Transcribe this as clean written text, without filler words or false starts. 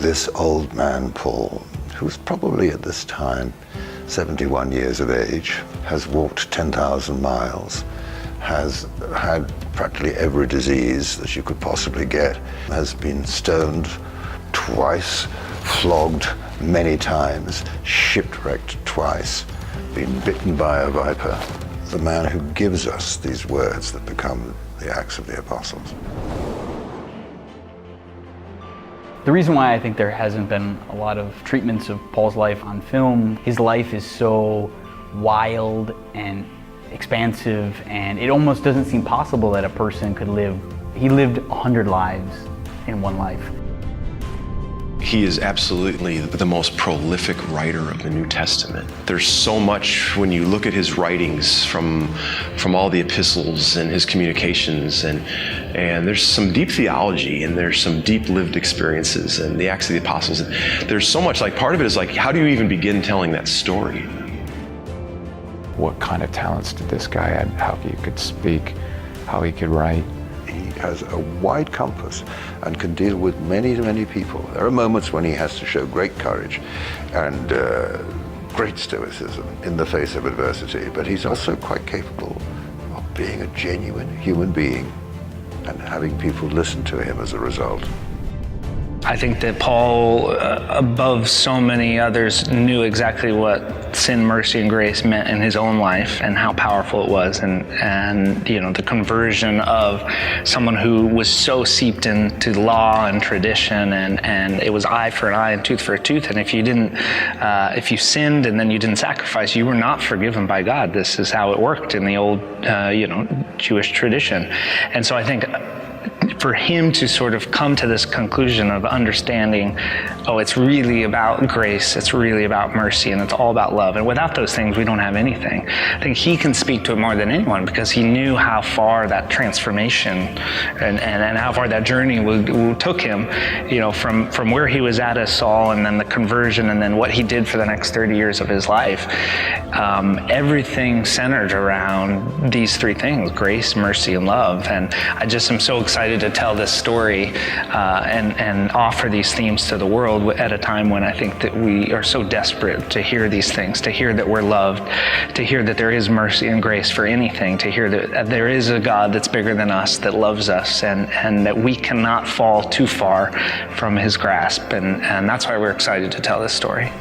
This old man, Paul, who's probably at this time 71 years of age, has walked 10,000 miles, has had practically every disease that you could possibly get, has been stoned twice, flogged many times, shipwrecked twice, been bitten by a viper. The man who gives us these words that become the Acts of the Apostles. The reason why I think there hasn't been a lot of treatments of Paul's life on film, his life is so wild and expansive, and it almost doesn't seem possible that a person could live. He lived 100 lives in one life. He is absolutely the most prolific writer of the New Testament. There's so much when you look at his writings from all the epistles and his communications, and there's some deep theology and there's some deep lived experiences and the Acts of the Apostles. There's so much, like part of it is like, how do you even begin telling that story? What kind of talents did this guy have? How he could speak, how he could write. He has a wide compass and can deal with many, many people. There are moments when he has to show great courage and great stoicism in the face of adversity, but he's also quite capable of being a genuine human being and having people listen to him as a result. I think that Paul, above so many others, knew exactly what sin, mercy, and grace meant in his own life and how powerful it was, and you know, the conversion of someone who was so seeped into law and tradition, and it was eye for an eye and tooth for a tooth, and if you sinned and then you didn't sacrifice, you were not forgiven by God. This is how it worked in the old, Jewish tradition, and so I think for him to sort of come to this conclusion of understanding, oh, it's really about grace, it's really about mercy, and it's all about love. And without those things, we don't have anything. I think he can speak to it more than anyone because he knew how far that transformation and how far that journey took him, you know, from where he was at as Saul, and then the conversion, and then what he did for the next 30 years of his life. Everything centered around these three things: grace, mercy, and love. And I just am so excited to tell this story and offer these themes to the world at a time when I think that we are so desperate to hear these things, to hear that we're loved, to hear that there is mercy and grace for anything, to hear that there is a God that's bigger than us, that loves us, and that we cannot fall too far from his grasp. And that's why we're excited to tell this story.